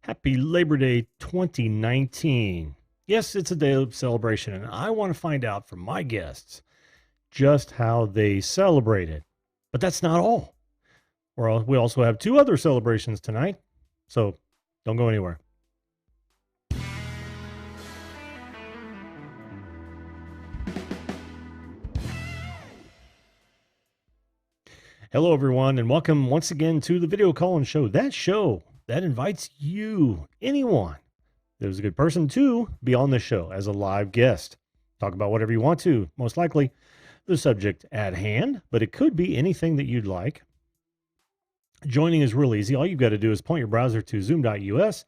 Happy Labor Day 2019. Yes, it's a day of celebration, and I want to find out from my guests just how they celebrate it. But that's not all. We also have two other celebrations tonight, so don't go anywhere. Hello, everyone, and welcome once again to the Video Call-In Show. That show that invites you, anyone that is a good person, to be on the show as a live guest. Talk about whatever you want to, most likely the subject at hand, but it could be anything that you'd like. Joining is real easy. All you've got to do is point your browser to zoom.us,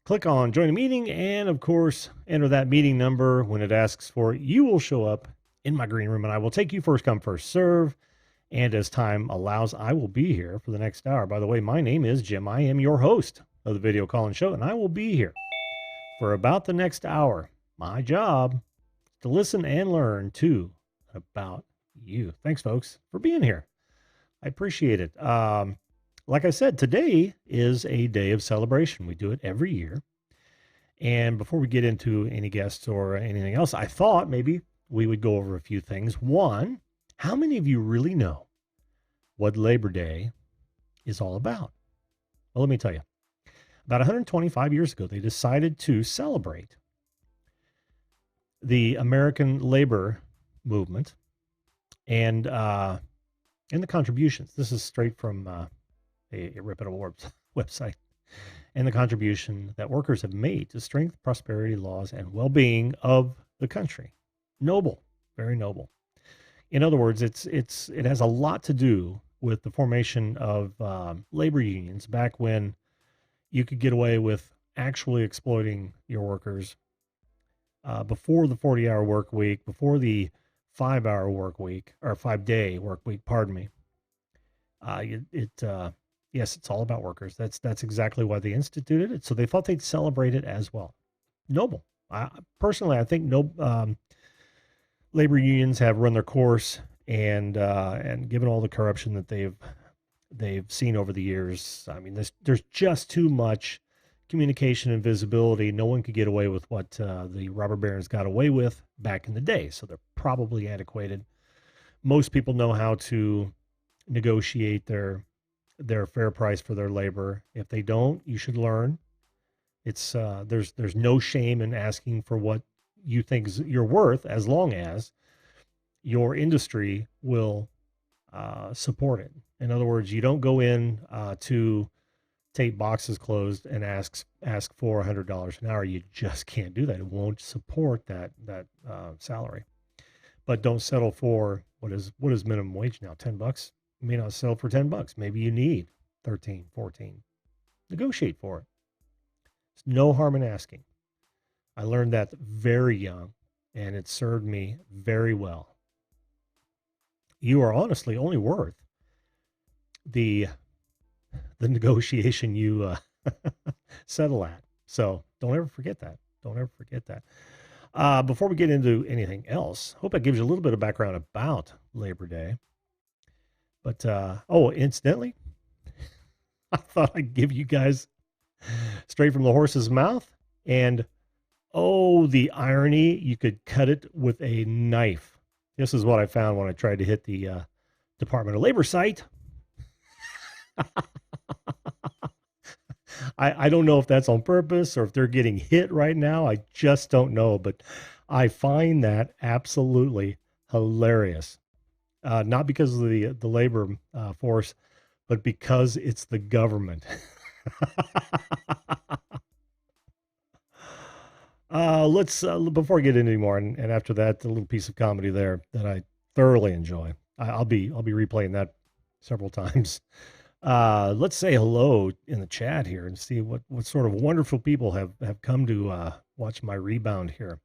click on join a meeting, and of course, enter that meeting number. When it asks for it, you will show up in my green room, and I will take you first come, first serve. And as time allows, I will be here for the next hour. By the way, my name is Jim. I am your host of the Video Call-In Show, and I will be here for about the next hour. My job is to listen and learn too about you. Thanks, folks, for being here. I appreciate it. Like I said, today is a day of celebration. We do it every year. And before we get into any guests or anything else, I thought maybe we would go over a few things. One, how many of you really know what Labor Day is all about? Well, let me tell you. About 125 years ago, they decided to celebrate the American labor movement and the contributions. This is straight from a reputable website. And the contribution that workers have made to strength, prosperity, laws, and well-being of the country. Noble, very noble. In other words, it has a lot to do with the formation of labor unions back when you could get away with actually exploiting your workers before the 40-hour work week, before the 5-hour work week, or 5-day work week, pardon me. Yes, it's all about workers. That's exactly why they instituted it. So they thought they'd celebrate it as well. Noble. Personally, I think labor unions have run their course, and given all the corruption that they've seen over the years, I mean, there's just too much communication and visibility. No one could get away with what the robber barons got away with back in the day. So they're probably antiquated. Most people know how to negotiate their fair price for their labor. If they don't, you should learn. It's there's no shame in asking for what you think you're worth, as long as your industry will support it. In other words, you don't go in to tape boxes closed and ask for $100 an hour. You just can't do that. It won't support that salary. But don't settle for what is minimum wage now, $10. You may not sell for $10. Maybe you need 13, 14. Negotiate for it. There's no harm in asking. I learned that very young, and it served me very well. You are honestly only worth the negotiation you settle at. So don't ever forget that. Don't ever forget that. Before we get into anything else, hope that gives you a little bit of background about Labor Day. But, incidentally, I thought I'd give you guys straight from the horse's mouth. And, the irony, you could cut it with a knife. This is what I found when I tried to hit the Department of Labor site. I don't know if that's on purpose or if they're getting hit right now. I just don't know. But I find that absolutely hilarious. Not because of the labor force, but because it's the government. Let's before I get into any more, and after that, a little piece of comedy there that I thoroughly enjoy. I'll be replaying that several times. Let's say hello in the chat here and see what sort of wonderful people have come to watch my rebound here.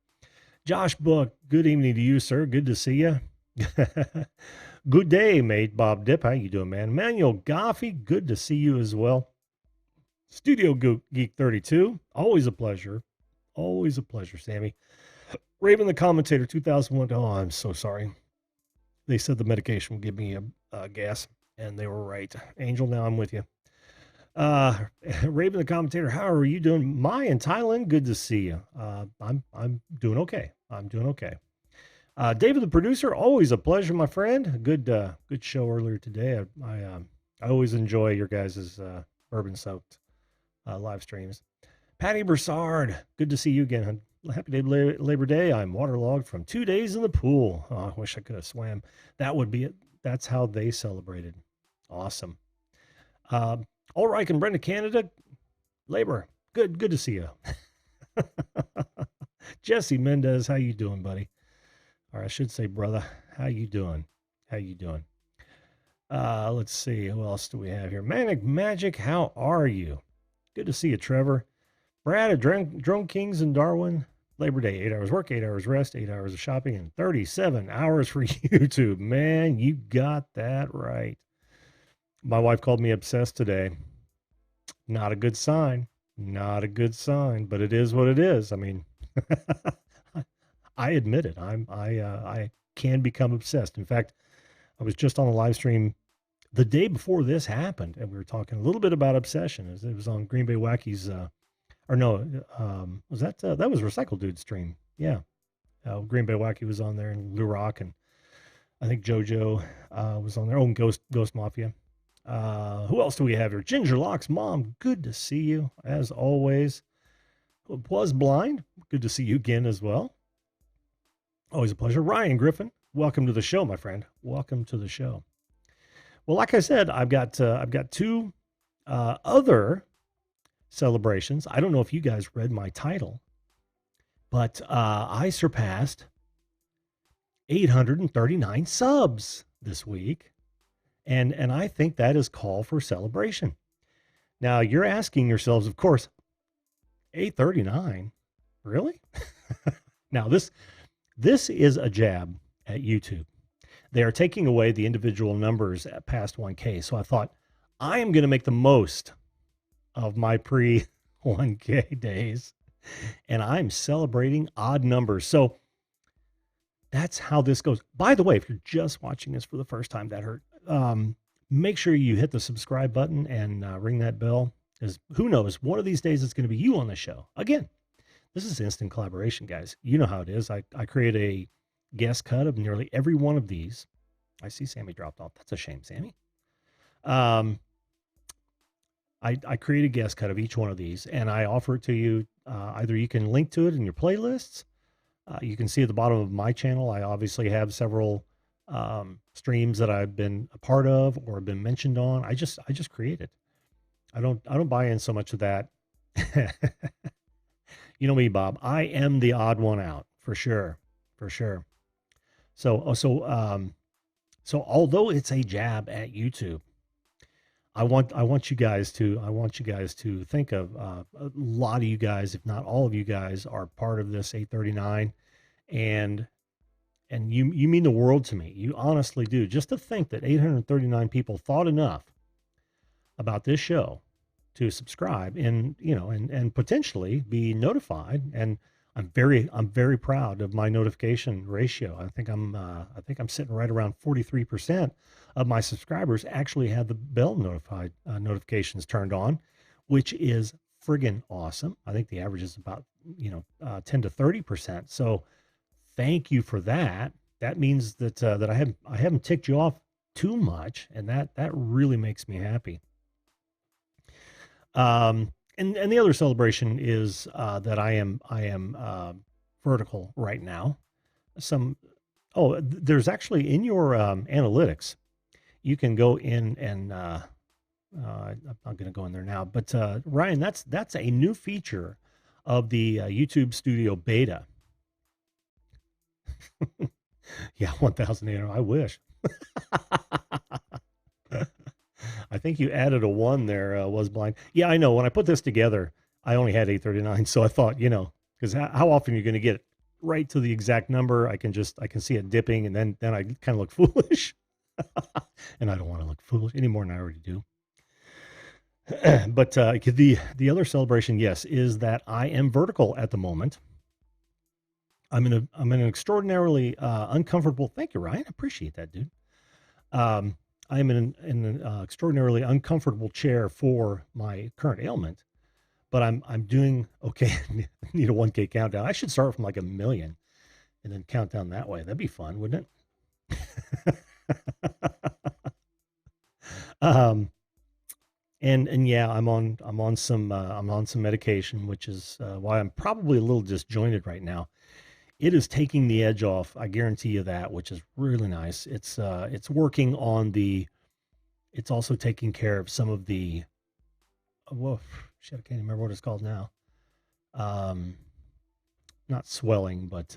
Josh Book, good evening to you, sir. Good to see you. Good day, mate. Bob Dip, how you doing, man? Manuel Goffey, good to see you as well. Studio Geek 32, always a pleasure. Always a pleasure, Sammy. Raven the Commentator 2001. Oh, I'm so sorry. They said the medication would give me a gas, and they were right. Angel, now I'm with you. Uh, Raven the commentator, how are you doing? Mai in Thailand, good to see you. I'm doing okay. I'm doing okay. David the producer, always a pleasure, my friend. Good show earlier today. I always enjoy your guys' bourbon soaked live streams. Patty Broussard, good to see you again. Happy day, Labor Day. I'm waterlogged from 2 days in the pool. Oh, I wish I could have swam. That would be it. That's how they celebrated. Awesome. Ulrich and Brenda, Canada, Labor. Good to see you. Jesse Mendez, how you doing, buddy? Or I should say, brother, how you doing? How you doing? Let's see. Who else do we have here? Manic Magic, how are you? Good to see you, Trevor. Brad at Drone Kings in Darwin. Labor Day, 8 hours work, 8 hours rest, 8 hours of shopping, and 37 hours for YouTube. Man, you got that right. My wife called me obsessed today. Not a good sign. Not a good sign, but it is what it is. I mean, I admit it. I can become obsessed. In fact, I was just on a live stream the day before this happened, and we were talking a little bit about obsession. It was on Green Bay Wacky's, or no, was that was Recycle Dude's stream? Yeah, Green Bay Wacky was on there, and Lou Rock, and I think JoJo was on there. Oh, and Ghost Mafia. Who else do we have here? Ginger Locks mom, good to see you as always. Was blind, good to see you again as well. Always a pleasure. Ryan Griffin, welcome to the show, my friend. Welcome to the show. Well, like I said, I've got two other celebrations. I don't know if you guys read my title, but I surpassed 839 subs this week. And I think that is call for celebration. Now you're asking yourselves, of course, 839, really? Now this is a jab at YouTube. They are taking away the individual numbers at past 1K. So I thought I am going to make the most of my pre 1K days, and I'm celebrating odd numbers. So that's how this goes. By the way, if you're just watching this for the first time, that hurt. Make sure you hit the subscribe button and ring that bell, because who knows, one of these days it's going to be you on the show. Again, this is instant collaboration, guys. You know how it is. I create a guest cut of nearly every one of these. I see Sammy dropped off. That's a shame, Sammy. I create a guest cut of each one of these, and I offer it to you. Either you can link to it in your playlists. You can see at the bottom of my channel, I obviously have several streams that I've been a part of or been mentioned on. I just create it. I don't buy in so much of that. You know me, Bob. I am the odd one out for sure. So although it's a jab at YouTube, I want you guys to think of a lot of you guys, if not all of you guys, are part of this 839, and you mean the world to me. You honestly do. Just to think that 839 people thought enough about this show to subscribe and and potentially be notified. And I'm very proud of my notification ratio. I think I'm sitting right around 43% of my subscribers actually have the bell notifications turned on, which is friggin' awesome. I think the average is about 10 to 30%. So thank you for that. That means that I haven't ticked you off too much, and that really makes me happy. And the other celebration is that I am vertical right now. There's actually in your analytics, you can go in and I'm not going to go in there now, but Ryan, that's a new feature of the YouTube Studio Beta. Yeah, 1,800. I wish. I think you added a 1 there, was blind. Yeah, I know. When I put this together, I only had 839. So I thought, because how often you're going to get it right to the exact number? I can see it dipping, and then I kind of look foolish. And I don't want to look foolish any more than I already do. But the other celebration, yes, is that I am vertical at the moment. I'm in an extraordinarily uncomfortable. Thank you, Ryan. I appreciate that, dude. I'm in an extraordinarily uncomfortable chair for my current ailment, but I'm doing okay. Need a 1K countdown. I should start from like 1 million and then count down that way. That'd be fun, wouldn't it? um, and yeah, I'm on some medication, which is why I'm probably a little disjointed right now. It is taking the edge off. I guarantee you that, which is really nice. It's working on the. It's also taking care of some of the. Whoa, shit! I can't even remember what it's called now. Um, Not swelling, but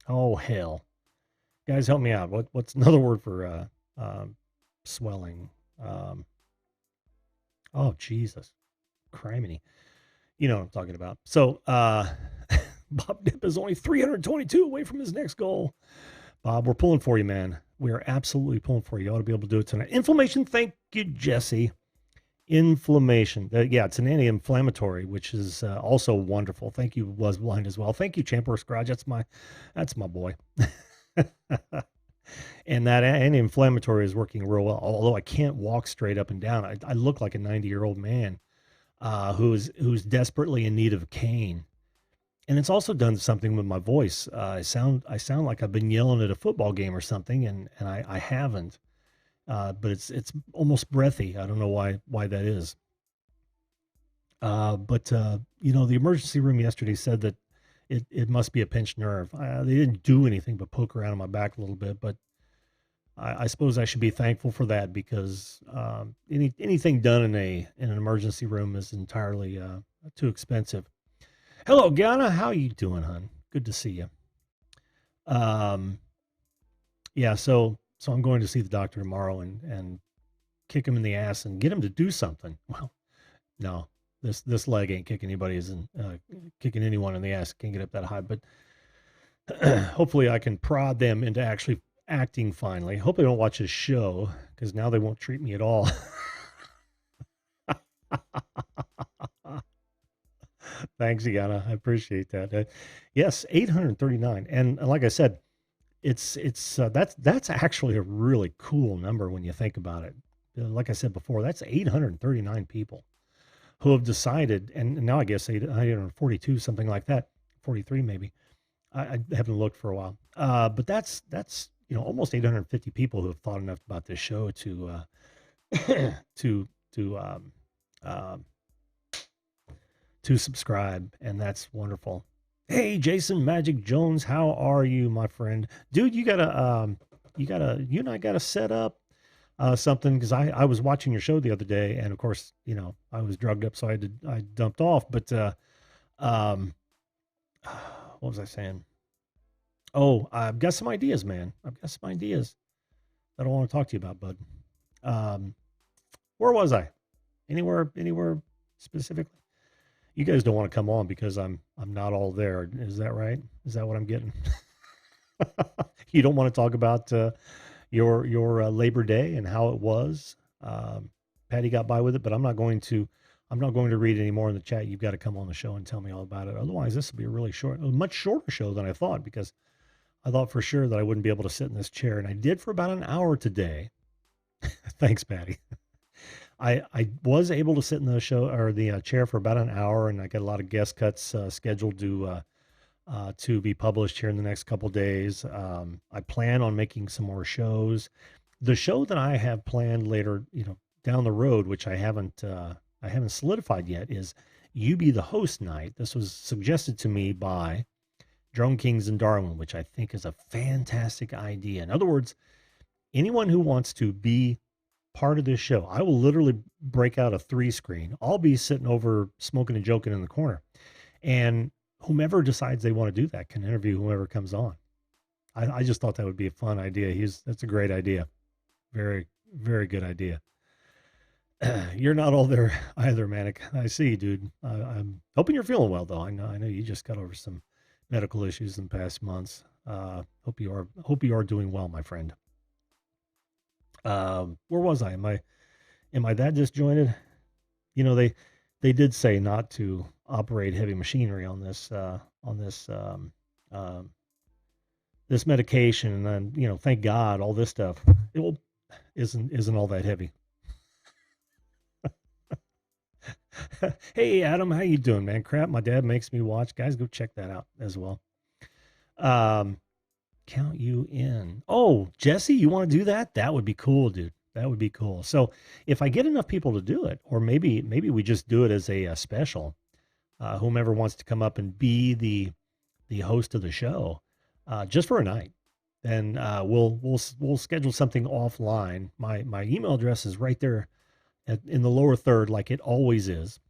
oh hell, guys, help me out. What's another word for swelling? Um, oh Jesus, criminy. You know what I'm talking about. So Bob Dip is only 322 away from his next goal. Bob, we're pulling for you, man. We are absolutely pulling for you. You ought to be able to do it tonight. Inflammation. Thank you, Jesse. Inflammation. Yeah, it's an anti-inflammatory, which is also wonderful. Thank you, Was Blind, as well. Thank you, Champer Garage. That's my boy. And that anti-inflammatory is working real well. Although I can't walk straight up and down, I look like a 90-year-old man who's desperately in need of a cane. And it's also done something with my voice. I sound like I've been yelling at a football game or something, and I haven't. But it's almost breathy. I don't know why that is. But you know, the emergency room yesterday said that it must be a pinched nerve. They didn't do anything but poke around in my back a little bit, but I suppose I should be thankful for that because anything done in an emergency room is entirely too expensive. Hello, Ghana. How you doing, hon? Good to see you. Yeah, so I'm going to see the doctor tomorrow and kick him in the ass and get him to do something. Well, no, this leg ain't kicking kicking anyone in the ass. Can't get up that high, but hopefully I can prod them into actually acting finally. Hope they don't watch this show because now they won't treat me at all. Thanks, Yana. I appreciate that. Yes, 839, and like I said, that's actually a really cool number when you think about it. Like I said before, that's 839 people who have decided, and now I guess 842, something like that, 43 maybe. I haven't looked for a while, but that's almost 850 people who have thought enough about this show to to subscribe, and that's wonderful. Hey, Jason Magic Jones, how are you, my friend? Dude, you and I gotta set up something because I was watching your show the other day, and of course, I was drugged up, so I dumped off. But what was I saying? Oh, I've got some ideas, man. I've got some ideas that I want to talk to you about, bud. Where was I? Anywhere specifically? You guys don't want to come on because I'm not all there. Is that right? Is that what I'm getting? You don't want to talk about your Labor Day and how it was. Patty got by with it, but I'm not going to read any more in the chat. You've got to come on the show and tell me all about it. Otherwise, this will be a much shorter show than I thought, because I thought for sure that I wouldn't be able to sit in this chair, and I did for about an hour today. Thanks, Patty. I was able to sit in the show or the chair for about an hour, and I got a lot of guest cuts scheduled to be published here in the next couple days. I plan on making some more shows. The show that I have planned later, down the road, which I haven't solidified yet, is You Be the Host Night. This was suggested to me by Drone Kings in Darwin, which I think is a fantastic idea. In other words, anyone who wants to be part of this show, I will literally break out a 3-screen. I'll be sitting over smoking and joking in the corner, and whomever decides they want to do that can interview whoever comes on. I just thought that would be a fun idea. That's a great idea. Very, very good idea. You're not all there either, Manic. I see, dude. I'm hoping you're feeling well, though. I know you just got over some medical issues in the past months. Hope you are doing well, my friend. Where was I? Am I that disjointed? They did say not to operate heavy machinery on this this medication, and then thank God all this stuff. isn't all that heavy. Hey Adam, how you doing, man? Crap, my dad makes me watch. Guys, go check that out as well. Um, count you in. Oh, Jesse, you want to do that? That would be cool, dude. That would be cool. So if I get enough people to do it, or maybe we just do it as a special, whomever wants to come up and be the host of the show, just for a night, then we'll schedule something offline. My email address is right there in the lower third, like it always is.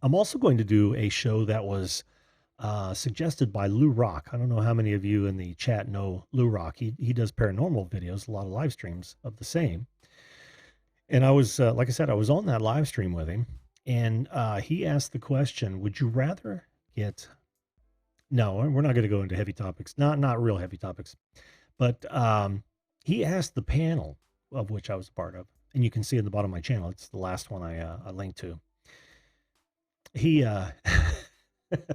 I'm also going to do a show that was suggested by Lou Rock. I don't know how many of you in the chat know Lou Rock. He does paranormal videos, a lot of live streams of the same. And I was, like I said, I was on that live stream with him, and he asked the question: would you rather get? No, we're not going to go into heavy topics. Not real heavy topics, but he asked the panel of which I was a part of, and you can see at the bottom of my channel. It's the last one I linked to. He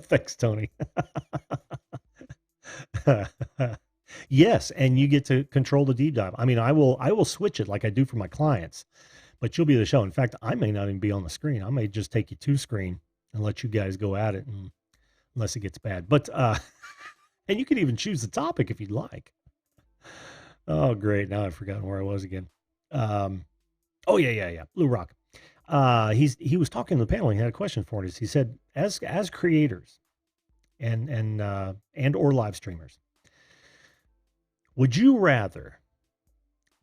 thanks, Tony. Yes, and you get to control the deep dive. I mean, I will switch it like I do for my clients, but you'll be the show. In fact, I may not even be on the screen. I may just take you to screen and let you guys go at it, and unless it gets bad. But and you can even choose the topic if you'd like. Oh, great! Now I've forgotten where I was again. Oh yeah. Blue Rock. He was talking to the panel. He had a question for us. He said, as creators and or live streamers, would you rather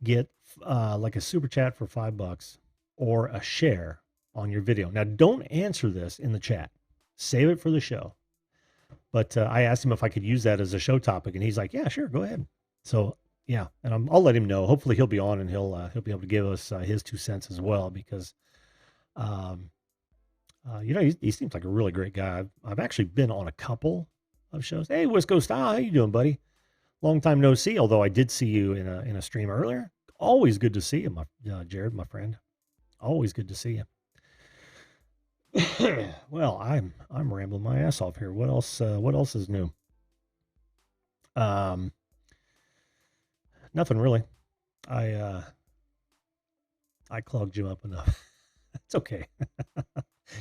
get like a super chat for $5 or a share on your video? Now, don't answer this in the chat. Save it for the show. But I asked him if I could use that as a show topic, and he's like, "Yeah, sure, go ahead." So yeah, and I'll let him know. Hopefully, he'll be on and he'll be able to give us his 2 cents as well, because he seems like a really great guy. I've actually been on a couple of shows. Hey, West Coast Style, how you doing, buddy? Long time no see. Although I did see you in a stream earlier. Always good to see you, my Jared, my friend. Always good to see you. Well, I'm rambling my ass off here. What else? What else is new? Nothing really. I clogged you up enough. It's okay.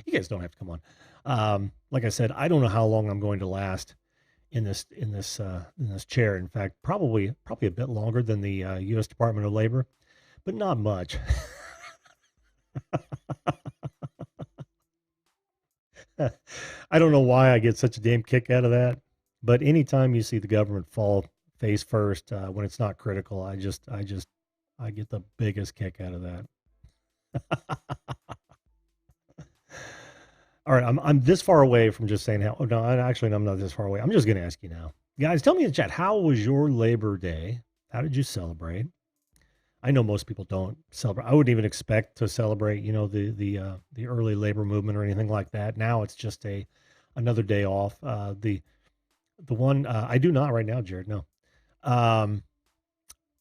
You guys don't have to come on. Like I said, I don't know how long I'm going to last in this chair. In fact, probably a bit longer than the U.S. Department of Labor, but not much. I don't know why I get such a damn kick out of that, but anytime you see the government fall face first when it's not critical, I get the biggest kick out of that. All right, I'm this far away from just saying how. Oh no, I'm not this far away. I'm just going to ask you now, guys. Tell me in the chat, how was your Labor Day? How did you celebrate? I know most people don't celebrate. I wouldn't even expect to celebrate, the early labor movement or anything like that. Now it's just another day off. The one I do not right now, Jared. No.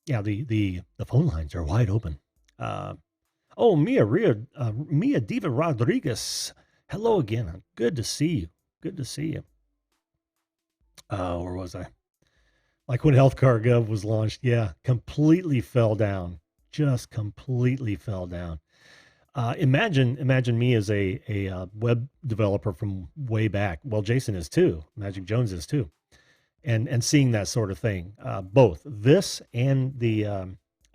Yeah, the phone lines are wide open. Oh, Mia Diva Rodriguez. Hello again. Good to see you. Good to see you. Where was I? Like when Healthcare Gov was launched, yeah, completely fell down. Just completely fell down. Imagine me as a web developer from way back. Well, Jason is too. Magic Jones is too. And seeing that sort of thing, both this and the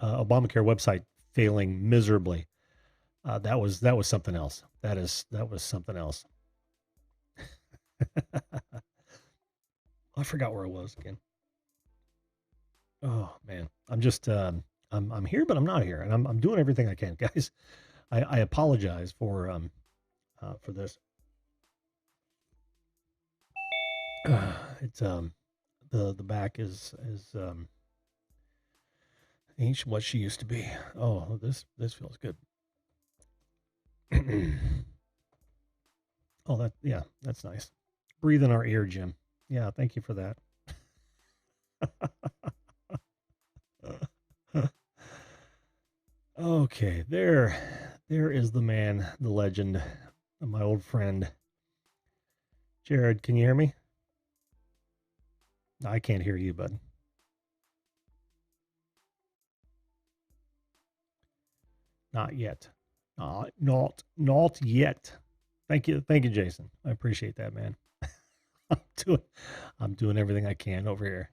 Obamacare website failing miserably. That was something else. That was something else. I forgot where I was again. Oh man, I'm just I'm here, but I'm not here, and I'm doing everything I can, guys. I apologize for this. It's the back is ain't what she used to be. Oh, this feels good. Oh, that's nice. Breathe in our ear, Jim. Yeah, thank you for that. Okay, there is the man, the legend, my old friend. Jared, can you hear me? I can't hear you, bud. Not yet. Not yet. Thank you, Jason. I appreciate that, man. I'm doing, I'm doing everything I can over here.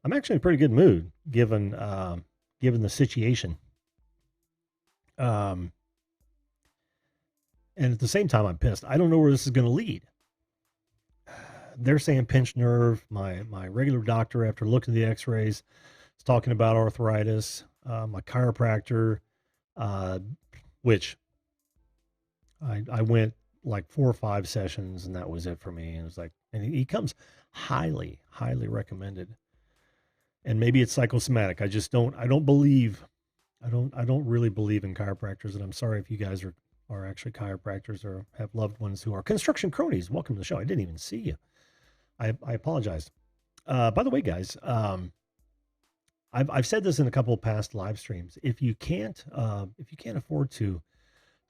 I'm actually in a pretty good mood given the situation. Um, and at the same time, I'm pissed. I don't know where this is going to lead. They're saying pinched nerve. My regular doctor, after looking at the X-rays, is talking about arthritis. My chiropractor, uh, which I went like 4 or 5 sessions, and that was it for me. And it was like, and he comes highly recommended. And maybe it's psychosomatic. I don't believe, I don't really believe in chiropractors. And I'm sorry if you guys are actually chiropractors or have loved ones who are construction cronies. Welcome to the show. I didn't even see you. I apologize. By the way, guys, I've said this in a couple of past live streams. If you can't afford to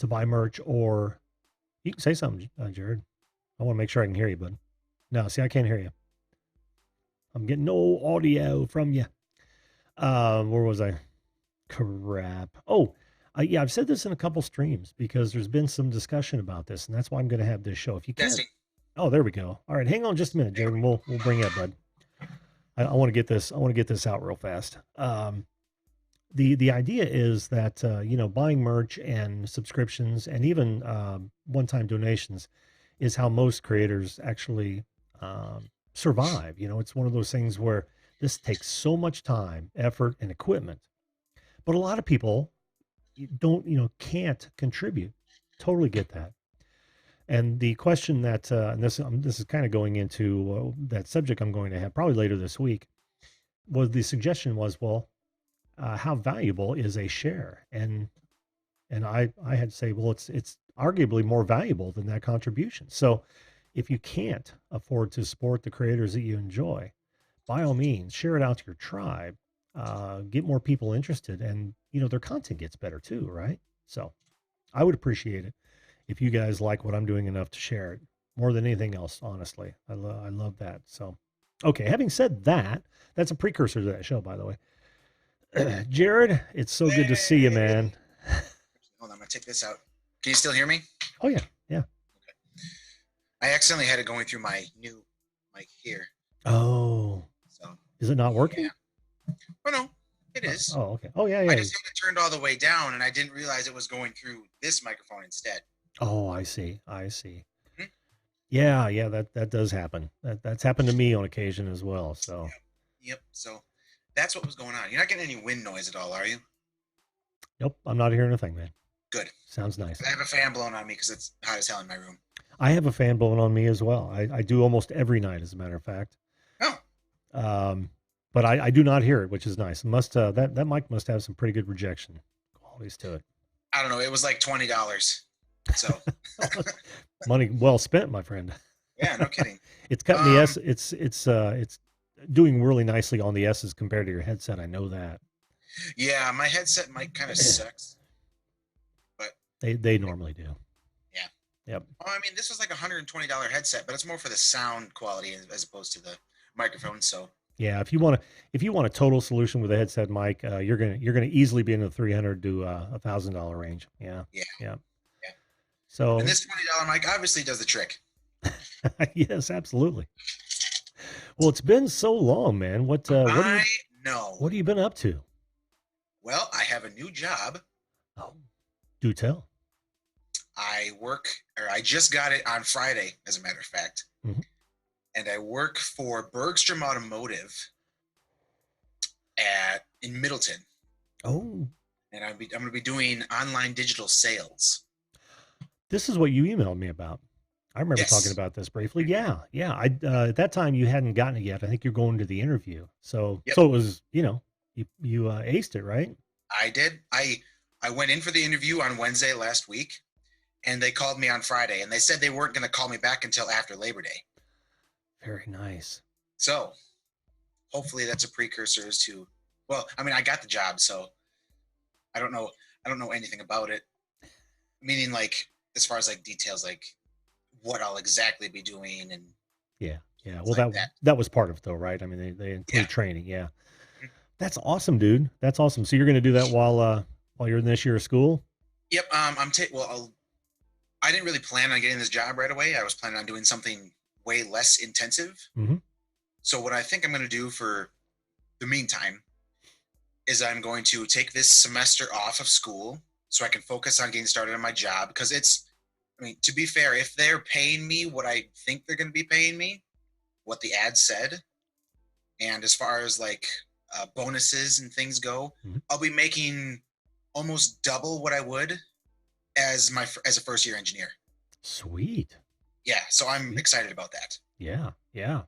buy merch, or you can say something, Jared. I want to make sure I can hear you, bud. No, see, I can't hear you. I'm getting no audio from you. Where was I? Crap. Oh, yeah, I've said this in a couple streams because there's been some discussion about this, and that's why I'm going to have this show. If you can't, oh, there we go. All right, hang on just a minute, Jared. We'll bring you up, bud. I want to get this. I want to get this out real fast. The idea is that buying merch and subscriptions and even one-time donations is how most creators actually survive. It's one of those things where this takes so much time, effort, and equipment, but a lot of people can't contribute. Totally get that. And the question that, and this is kind of going into that subject I'm going to have probably later this week, was the suggestion was, well, how valuable is a share? And I had to say, well, it's arguably more valuable than that contribution. So if you can't afford to support the creators that you enjoy, by all means, share it out to your tribe, get more people interested, and their content gets better too, right? So I would appreciate it if you guys like what I'm doing enough to share it more than anything else. Honestly, I love that. So, okay. Having said that, that's a precursor to that show, by the way. Jared, it's so good to see you, man. Hold on, I'm gonna take this out. Can you still hear me? Oh yeah, yeah. Okay. I accidentally had it going through my new mic here. Oh. So is it not working? Yeah. Oh no, it is. Oh, okay. Oh yeah, yeah. I just had it turned all the way down, and I didn't realize it was going through this microphone instead. Oh, I see. Mm-hmm. Yeah. That does happen. That's happened to me on occasion as well. So. Yep. So that's what was going on. You're not getting any wind noise at all, are you? Nope, I'm not hearing a thing, man. Good. Sounds nice. I have a fan blowing on me because it's hot as hell in my room. I have a fan blowing on me as well. I do almost every night, as a matter of fact. Oh. But I do not hear it, which is nice. That mic must have some pretty good rejection qualities to it. I don't know. It was like $20. So money well spent, my friend. Yeah, no kidding. It's cutting the S. It's doing really nicely on the S's compared to your headset. I know that. Yeah, my headset mic kind of sucks, but they normally do. Yeah. Yep. Oh, I mean, this was like $120 headset, but it's more for the sound quality as opposed to the microphone. So yeah, if you want a total solution with a headset mic, you're gonna easily be in the $300 to $1,000 range. Yeah. So and this $20 mic obviously does the trick. Yes, absolutely. Well, it's been so long, man. What have you been up to? Well, I have a new job. Oh, do tell. I just got it on Friday, as a matter of fact. Mm-hmm. And I work for Bergstrom Automotive in Middleton. Oh. And I'm going to be doing online digital sales. This is what you emailed me about. I remember talking about this briefly. Yeah. At that time you hadn't gotten it yet. I think you're going to the interview. So it was, you aced it, right? I did. I went in for the interview on Wednesday last week, and they called me on Friday, and they said they weren't going to call me back until after Labor Day. Very nice. So hopefully that's a precursor as to, well, I mean, I got the job, so I don't know anything about it. Meaning, like, as far as like details, like what I'll exactly be doing, and yeah. Well, like that was part of it, though, right? I mean, they include training, yeah. That's awesome, dude. That's awesome. So you're going to do that while you're in this year of school? Yep. I didn't really plan on getting this job right away. I was planning on doing something way less intensive. Mm-hmm. So what I think I'm going to do for the meantime is I'm going to take this semester off of school so I can focus on getting started on my job. Because I mean, to be fair, if they're paying me what I think they're going to be paying me, what the ad said, and as far as like bonuses and things go, Mm-hmm. I'll be making almost double what I would as a first year engineer. Sweet. Yeah, so I'm Sweet. excited about that. Yeah. Yeah.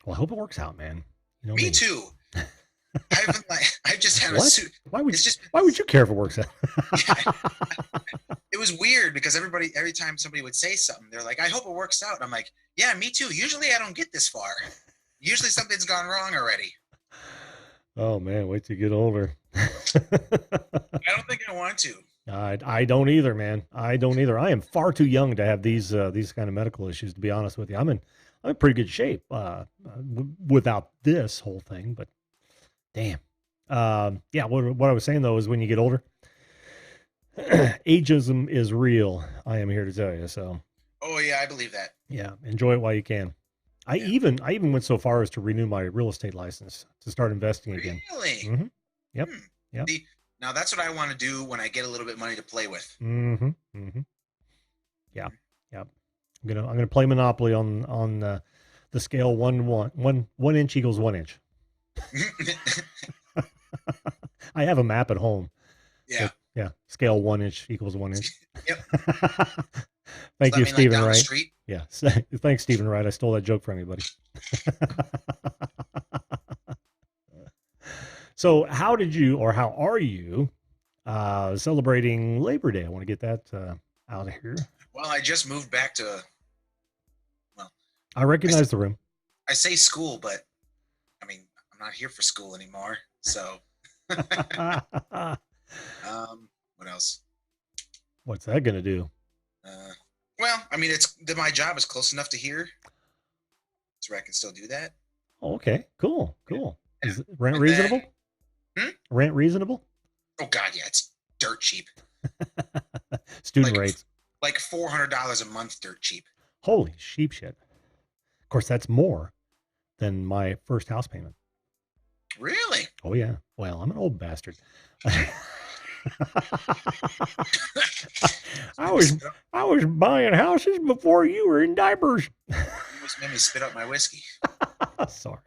Well, I hope it works out, man. You know Me me. too. I've just had a What? suit. It's just Why would you care if it works out? yeah, it was weird because every time somebody would say something, they're like, "I hope it works out." I'm like, "Yeah, me too." Usually, I don't get this far. Usually, something's gone wrong already. Oh man, wait till you get older. I don't think I want to. I don't either, man. I don't either. I am far too young to have these kind of medical issues. To be honest with you, I'm in pretty good shape without this whole thing. But damn, yeah. What I was saying though is when you get older, ageism is real. I am here to tell you. So Oh yeah, I believe that. yeah, enjoy it while you can. Yeah. I even went so far as to renew my real estate license to start investing again. Really? Mm-hmm. Yep. Hmm. Yep. See, now that's what I want to do when I get a little bit of money to play with. Mm-hmm. Mm-hmm. Yeah. Yep. I'm gonna play Monopoly on the scale 1 inch equals 1 inch. I have a map at home. Yeah. Yeah. Scale 1 inch equals 1 inch. Yep. Thank Does that you, mean like Stephen down the Wright. street? Yeah. Thanks, Stephen Wright. I stole that joke from you, buddy. So how are you celebrating Labor Day? I want to get that out of here. Well, I just moved back to. Well, I recognize the room. I say school, but I mean I'm not here for school anymore. So, what else? What's that going to do? Well, I mean my job is close enough to here, so I can still do that. Oh, okay. Cool. Cool. Yeah. Is rent And reasonable? then, Rent reasonable? oh God, yeah, it's dirt cheap. Student Like rates. like $400 a month, dirt cheap. Holy sheep shit. Of course, that's more than my first house payment. Really? Oh, yeah. Well, I'm an old bastard. I was buying houses before you were in diapers. You almost made me spit out my whiskey. Sorry.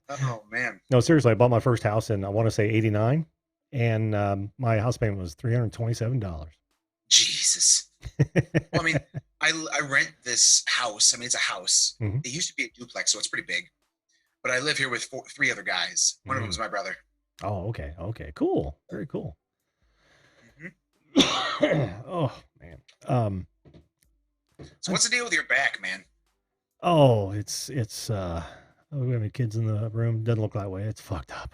Oh man. No, seriously, I bought my first house in, I want to say 89, and my house payment was $327. Jesus. Well, I mean, I rent this house. I mean, it's a house. Mhm. It used to be a duplex, so it's pretty big. But I live here with three other guys. One of them is my brother. Oh, okay. Okay. Cool. Very cool. Mm-hmm. Oh man. So what's the deal with your back, man? Oh, it's we have any kids in the room? Doesn't look that way. It's fucked up.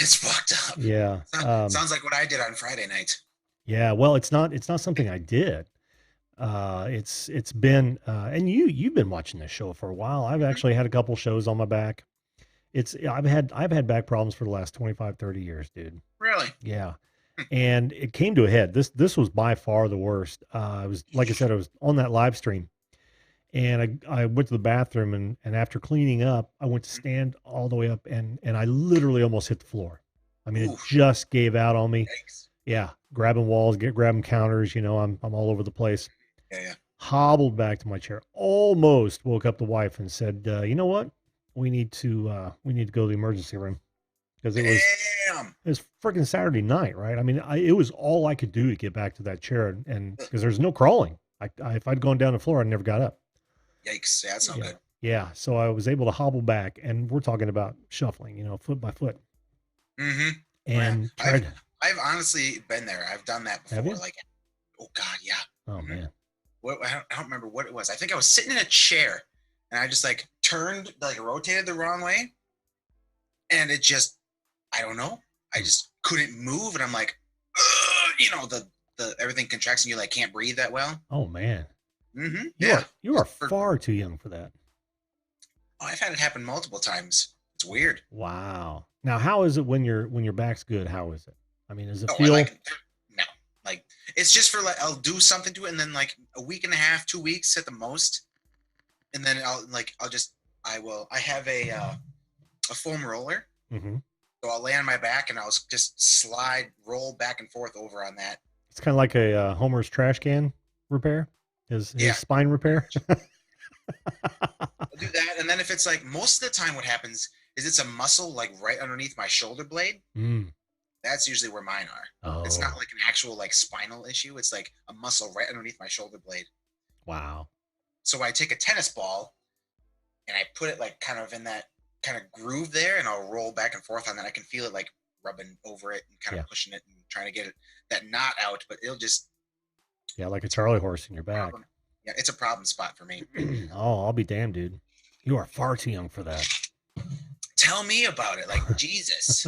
It's fucked up. Yeah. Sounds like what I did on Friday night. Yeah. Well, it's not something I did. It's been and you've been watching this show for a while. I've actually had a couple shows on my back. I've had back problems for the last 25, 30 years, dude. Really? Yeah. And it came to a head. This was by far the worst. I was, like I said, I was on that live stream, and I went to the bathroom, and after cleaning up, I went to stand all the way up, and I literally almost hit the floor. I mean, it just gave out on me. Yikes. Yeah, grabbing walls, grabbing counters. I'm all over the place. Yeah. Hobbled back to my chair. Almost woke up the wife and said, "You know what? We need to go to the emergency room." Because it was freaking Saturday night, right? I mean, it was all I could do to get back to that chair, and because there's no crawling. If I'd gone down the floor, I never got up. Yikes! Yeah, that's not good. Yeah, so I was able to hobble back, and we're talking about shuffling, foot by foot. Mm-hmm. And I've honestly been there. I've done that before. Have you? Like, oh God, yeah. Oh man. I don't remember what it was. I think I was sitting in a chair, and I just like turned, like rotated the wrong way, and it just, I don't know. I just couldn't move, and I'm like, the everything contracts, and you like can't breathe that well. Oh man. Mm-hmm. You are far too young for that. Oh, I've had it happen multiple times. It's weird. Wow. Now, how is it when your back's good? How is it? I mean, does it Oh, I feel? like no, like it's just for like I'll do something to it, and then like a week and a half, 2 weeks at the most, and then I have a foam roller, Hmm. so I'll lay on my back and I'll just slide, roll back and forth over on that. It's kind of like a Homer's trash can repair. His Yeah, spine pretty repair. much. I'll do that, and then if it's like most of the time, what happens is it's a muscle like right underneath my shoulder blade. Mm. That's usually where mine are. It's not Oh, like an actual like spinal issue. It's like a muscle right underneath my shoulder blade. wow. So I take a tennis ball and I put it like kind of in that kind of groove there, and I'll roll back and forth on that. I can feel it like rubbing over it and kind Yeah. of pushing it and trying to get it that knot out, but it'll just Yeah, like a it's Charlie horse in your a back. problem. Yeah, it's a problem spot for me. Oh, I'll be damned, dude. You are far too young for that. Tell me about it, like Jesus.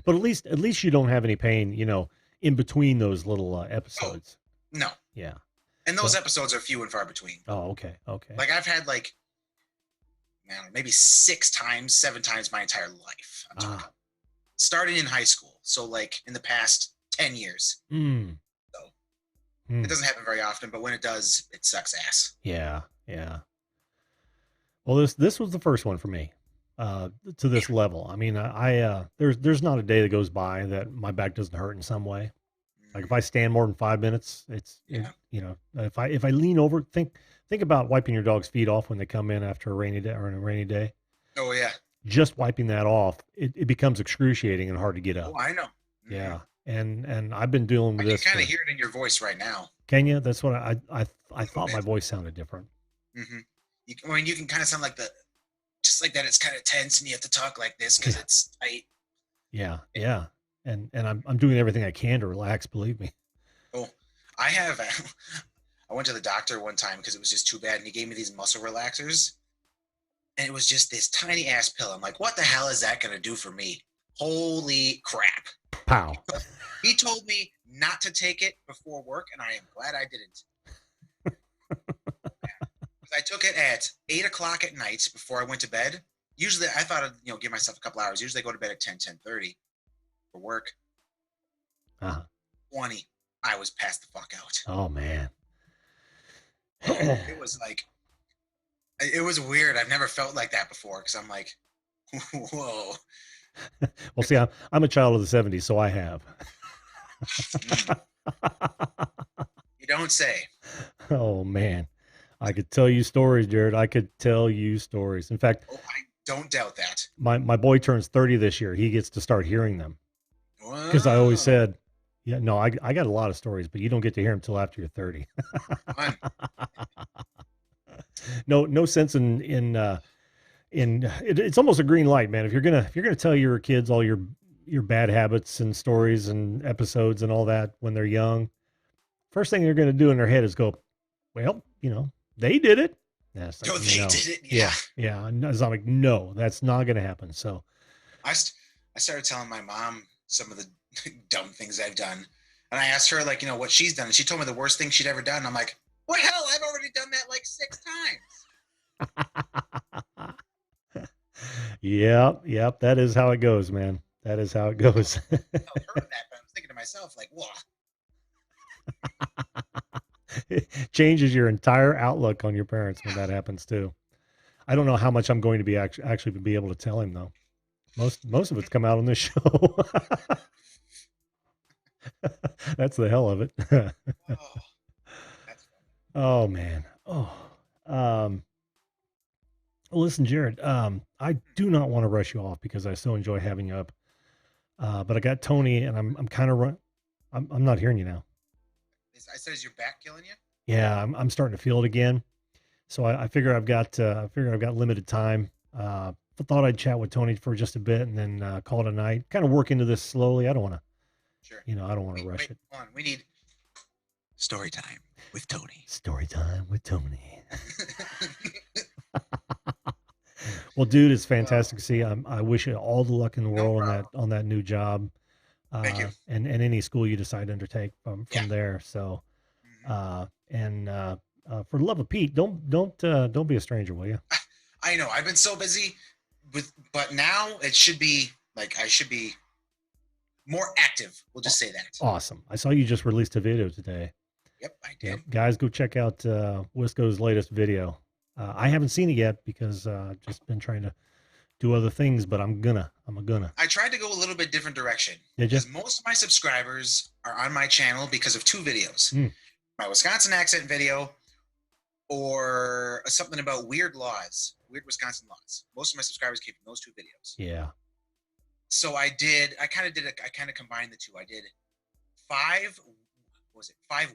But at least you don't have any pain, in between those little Oh episodes. no, Yeah. and those Well, episodes are few and far between. oh, okay, okay. Like I've had like man, maybe 6 times, 7 times my entire life. I'm talking Ah. starting in high school. So like in the past 10 years. Mm. So it Mm. doesn't happen very often, but when it does, it sucks ass. Yeah, yeah. Well, this was the first one for me, to this Yeah. level. I mean, there's not a day that goes by that my back doesn't hurt in some way. Like if I Mhm. stand more than 5 minutes, Yeah. if I lean over, think about wiping your dog's feet off when they come in after a rainy day or on a rainy day. Oh yeah. Just wiping that off, it becomes excruciating and hard to get Oh, up. I know. Hmm. Yeah, and I've been dealing I with can this kind of for. hear it in your voice right now. Kenya, that's what I A little thought my bit. voice sounded different. Hmm. I mean, you can kind of sound like just like that. It's kind of tense, and you have to talk like this because Yeah, it's tight. yeah, yeah. And I'm doing everything I can to relax. Believe me. Oh, I have. I went to the doctor one time because it was just too bad, and he gave me these muscle relaxers, and it was just this tiny ass pill. I'm like, what the hell is that going to do for me? Holy crap. Pow. He told me not to take it before work, and I am glad I didn't. I took it at 8 o'clock at night before I went to bed. Usually, I thought I'd give myself a couple hours. Usually, I go to bed at 10:30 for work. Uh-huh. 20, I was passed the fuck out. Oh man. Oh, it was like it was weird. I've never felt like that before because I'm like, whoa. Well, see, I'm a child of the '70s, so I have. Mm, you don't say. Oh man. I could tell you stories, Jared. I could tell you stories. In fact, Oh, I don't doubt that. my boy turns 30 this year. He gets to start hearing them because I always Wow. said, yeah, no, I got a lot of stories, but you don't get to hear them till after you're 30. Fun. No sense it's almost a green light, man. If you're gonna tell your kids all your bad habits and stories and episodes and all that when they're young, first thing they're gonna do in their head is go, well, they did it. And it's like, Oh, they no, did it. Yeah. yeah, yeah. And it's, I'm like, no, that's not gonna happen. So, I, st- I started telling my mom some of the dumb things I've done. And I asked her, like, what she's done. And she told me the worst thing she'd ever done. I'm like, what hell? I've already done that like 6 times. yep, that is how it goes, man. That is how it Oh, goes. I felt heard that, but I'm thinking to myself, like, whoa. It changes your entire outlook on your parents when that happens too. I don't know how much I'm going to be actually be able to tell him though. Most of it's come out on this show. That's the hell of it. Oh, that's funny. Oh man. Oh. Um well, listen, Jared, I do not want to rush you off because I so enjoy having you up. But I got Tony and I'm kind of I'm not hearing you now. I said, is your back killing you? Yeah, I'm starting to feel it again. So I figure I've got limited time. I thought I'd chat with Tony for just a bit and then call it a night. Kind of work into this slowly. I don't want to, Sure. I don't want to Wait, rush wait, it. hold on. We need story time with Tony. Story time with Tony. Well, dude, it's Oh, fantastic to see. I wish you all the luck in the no world problem. on that new job, Thank you. and any school you decide to undertake Yeah. from there. So, Mhm. and for the love of Pete, don't be a stranger, will you? I know. I've been so busy but now it should be like I should be more active. We'll just say that. Awesome. I saw you just released a video today. Yep, I did. Yep. Guys, go check out Wisco's latest video. I haven't seen it yet because just been trying to do other things, but I'm gonna. I tried to go a little bit different direction. Did you? Because most of my subscribers are on my channel because of two videos. Mm. My Wisconsin accent video or something about weird Wisconsin laws. Most of my subscribers came from those two videos. Yeah. So I kind of combined the two. I did five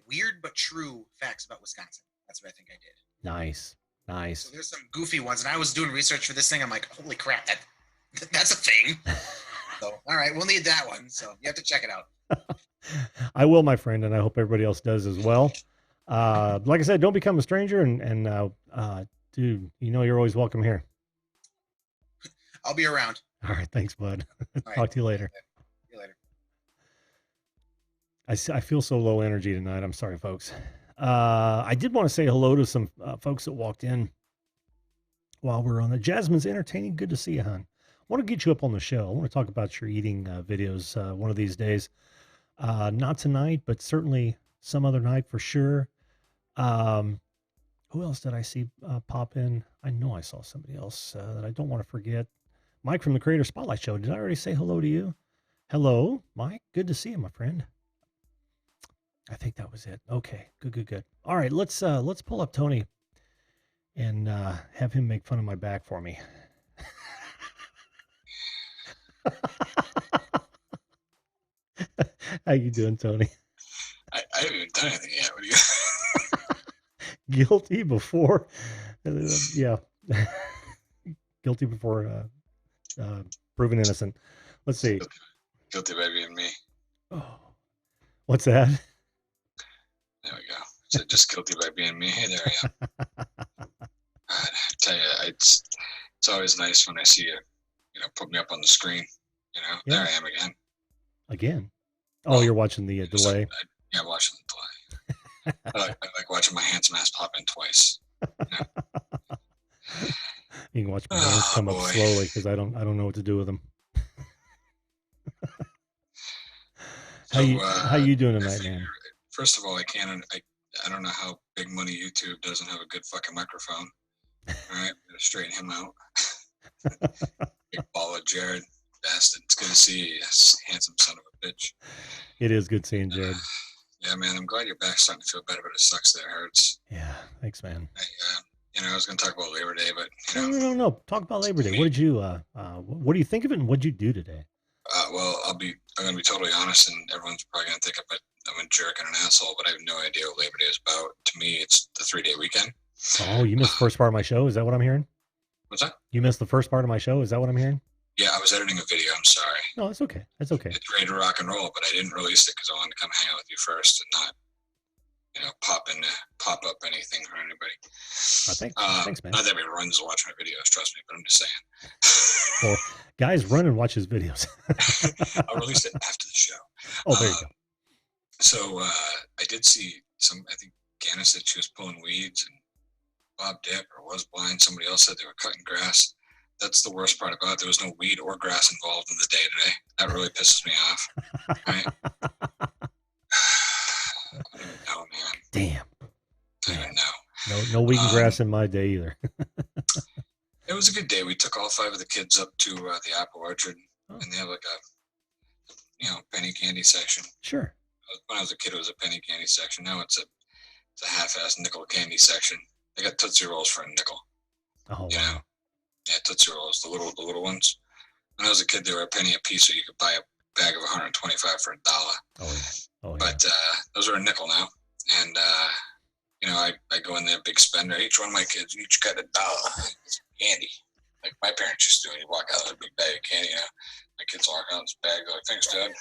weird but true facts about Wisconsin. That's what I think I did. Nice. So there's some goofy ones, and I was doing research for this thing. I'm like, holy crap, that's a thing. So, all right, we'll need that one. So you have to check it out. I will, my friend, and I hope everybody else does as well. Like I said, don't become a stranger, and dude, you're always welcome here. I'll be around. All right, thanks, bud. All Talk to you later. See you later. I feel so low energy tonight. I'm sorry, folks. I did want to say hello to some folks that walked in while we're on the Jasmine's entertaining. Good to see you, hon. I want to get you up on the show. I want to talk about your eating videos one of these days. Not tonight, but certainly some other night for sure. Who else did I see pop in? I know I saw somebody else that I don't want to forget. Mike from the Creator Spotlight Show. Did I already say hello to you? Hello, Mike. Good to see you, my friend. I think that was it. Okay, good. All right, let's pull up Tony and have him make fun of my back for me. How you doing, Tony? I haven't even done anything yet. What are you? Guilty before, yeah. Guilty before proven innocent. Let's see. Guilty by being me. Oh, what's that? There we go. So just guilty by being me. Hey, there I am. I tell you, it's always nice when I see you, put me up on the screen. Yeah. There I am again. Again? Oh, you're watching the delay. Yeah, watching the delay. I like watching my handsome ass pop in twice. You can watch my hands come up slowly because I don't know what to do with them. How you doing tonight, man? First of all, I don't know how Big Money YouTube doesn't have a good fucking microphone. All right, gotta straighten him out. Big baller Jared, bastard. It's good to see you, handsome son of a bitch. It is good seeing Jared. Yeah, man, I'm glad your back's starting to feel better, but it sucks that it hurts. Yeah, thanks, man. I was going to talk about Labor Day, but no. Talk about Labor Day. What did you? What do you think of it, and what did you do today? Well, I'm going to be totally honest, and everyone's probably going to think I'm a jerk and an asshole, but I have no idea what Labor Day is about. To me, it's the 3-day weekend. Oh, you missed the first part of my show. Is that what I'm hearing? What's that? You missed the first part of my show. Is that what I'm hearing? Yeah, I was editing a video. I'm sorry. No, that's okay. That's okay. It's ready to rock and roll, but I didn't release it because I wanted to come hang out with you first and not, pop up anything for anybody. Thanks, man. Not that everybody runs to watch my videos, trust me, but I'm just saying. Well, guys, run and watch his videos. I'll release it after the show. Oh, there you go. So I did see I think Ganna said she was pulling weeds, and Bob Depp was blind. Somebody else said they were cutting grass. That's the worst part about it. There was no weed or grass involved in the day today. That really pisses me off. Right? I don't even know, man. Damn. I don't even know. No weed and grass in my day either. It was a good day. We took all 5 of the kids up to the apple orchard, and they have like a penny candy section. Sure. When I was a kid, it was a penny candy section. Now it's a half-ass nickel candy section. They got Tootsie Rolls for a nickel. Oh, wow. Yeah, Tootsie Rolls, the little ones. When I was a kid, they were a penny a piece, so you could buy a bag of 125 for $1. Oh, yeah. But those are a nickel now. And, I go in there, big spender. Each one of my kids, each got $1. It's candy. Like my parents used to do. You walk out with a big bag of candy. My kids walk out with this bag. They're like, thanks, Dad.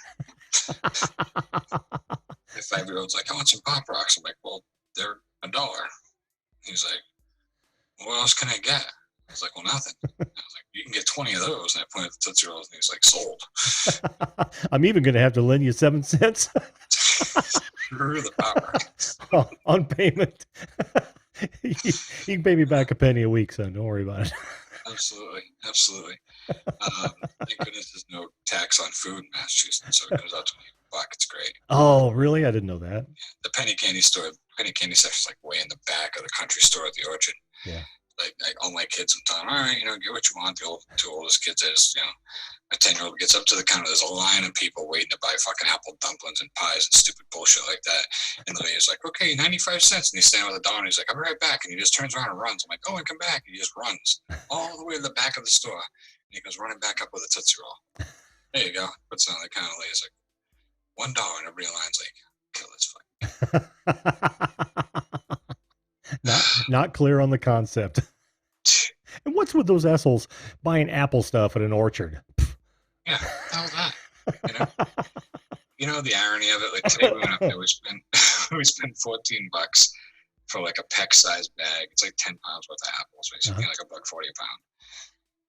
The 5-year-old's like, I want some Pop Rocks. I'm like, well, they're $1. He's like, what else can I get? I was like, well, nothing. I was like, you can get 20 of those. And I pointed at the Tootsie Rolls, and he's like, sold. I'm even going to have to lend you 7 cents. Screw the Pop Rocks. On payment. You can pay me back a penny a week, son. Don't worry about it. Absolutely, absolutely. Thank goodness there's no tax on food in Massachusetts, so it goes out to $1 It's great. Oh, really? I didn't know that. The penny candy section is like way in the back of the country store at the Orchard. Yeah. Like all my kids, I'm telling them, all right, get what you want. The two oldest kids is, my 10-year-old gets up to the counter. There's a line of people waiting to buy fucking apple dumplings and pies and stupid bullshit like that. And the lady's like, okay, 95 cents. And he's standing with a dollar and he's like, I'll be right back. And he just turns around and runs. I'm like, oh, and come back. And he just runs all the way to the back of the store. And he goes running back up with a Tootsie Roll. There you go. Puts it on the counter. The lady's like, $1. And everybody in line's like, kill this fucking. Not clear on the concept. And what's with those assholes buying Apple stuff at an Orchard? Yeah, how that? The irony of it. Like today we went up there, we spent $14 for like a peck size bag. It's like 10 pounds worth of apples, basically like $1.40 a pound.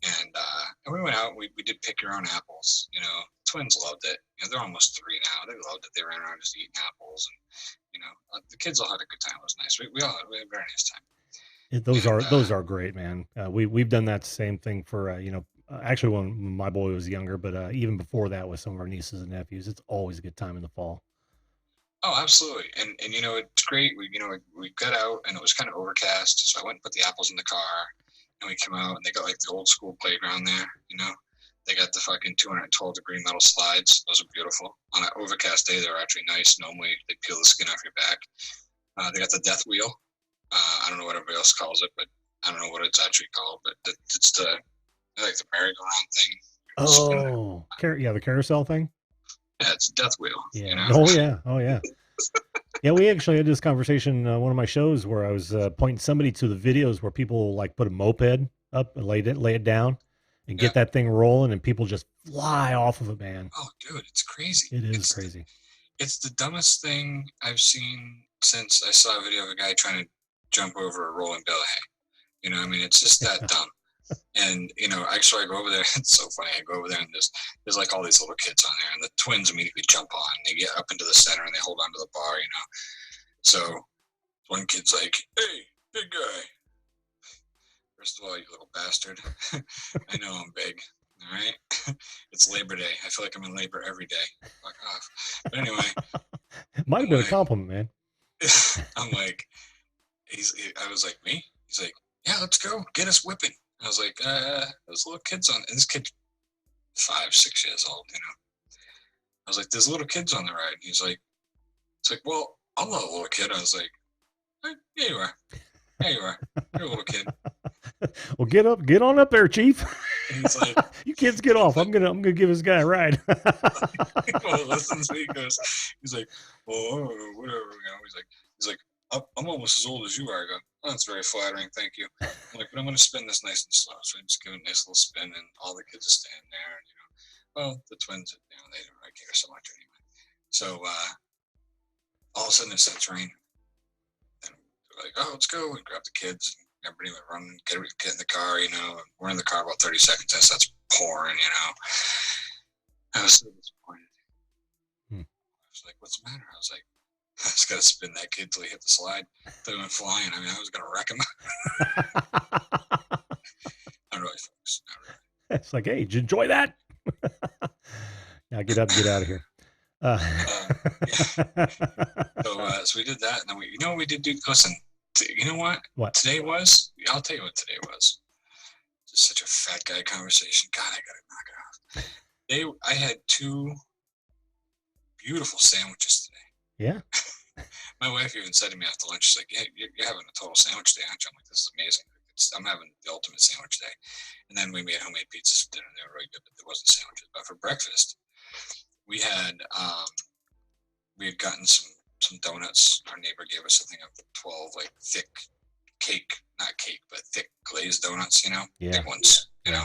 And we went out. We did pick your own apples. Twins loved it. They're almost 3 now. They loved it. They ran around just eating apples, and the kids all had a good time. It was nice. We had a very nice time. Those are great, man. We've done that same thing for actually when my boy was younger, but even before that with some of our nieces and nephews. It's always a good time in the fall. Oh, absolutely. And it's great. We got out and it was kind of overcast, so I went and put the apples in the car, and we came out and they got like the old school playground there. They got the fucking 212-degree metal slides. Those are beautiful. On an overcast day, they're actually nice. Normally, they peel the skin off your back. They got the death wheel. I don't know what everybody else calls it, but I don't know what it's actually called. But it's like the merry-go-round thing. Oh, the carousel thing. Yeah, it's a death wheel. Yeah. Oh yeah. Yeah, we actually had this conversation one of my shows where I was pointing somebody to the videos where people like put a moped up and lay it down and get that thing rolling, and people just fly off of it, man. Oh, dude, it's crazy. It's crazy. It's the dumbest thing I've seen since I saw a video of a guy trying to jump over a rolling bale of hay. It's just that dumb. And actually I go over there. It's so funny. I go over there and there's like all these little kids on there, and the twins immediately jump on. They get up into the center and they hold on to the bar. So one kid's like, "Hey, big guy. First of all, you little bastard. I know I'm big. All right. It's Labor Day. I feel like I'm in labor every day. Fuck off." But anyway, might have been a compliment, man. I'm like, I was like, me? He's like, yeah, let's go. Get us whipping. I was like, there's little kids on, and this kid's 5, 6 years old, I was like, there's little kids on the ride. And he's like, well, I'm not a little kid. I was like, yeah, you are. Yeah, you are. You're a little kid. Well, get on up there, Chief. And he's like, you kids get off. I'm gonna give this guy a ride. Well, listen to me. He's like, well, whatever. He's like, I'm almost as old as you are. I go, oh, that's very flattering. Thank you. I'm like, but I'm going to spin this nice and slow. So I just give it a nice little spin, and all the kids are standing there. And, well, the twins, they don't really care so much anyway. So all of a sudden it starts raining. And we're like, oh, let's go. And grab the kids. And everybody went running, get in the car, We're in the car about 30 seconds. It starts pouring, I was so disappointed. I was like, what's the matter? I was like, I just got to spin that kid till he hit the slide. Till he went flying. I was going to wreck him. Not really, folks. Not really. It's like, hey, did you enjoy that? Now get up and get out of here. So we did that. And then we did do, listen, you know what? What? Today was? I'll tell you what today was. Just such a fat guy conversation. God, I got to knock it off. I had 2 beautiful sandwiches today. Yeah. My wife even said to me after lunch, she's like, yeah, you're having a total sandwich day, aren't you? I'm like, this is amazing. I'm having the ultimate sandwich day. And then we made homemade pizzas for dinner. They were really good, but there wasn't sandwiches. But for breakfast, we had gotten some donuts. Our neighbor gave us a thing of 12 like thick cake, not cake, but thick glazed donuts, big ones, And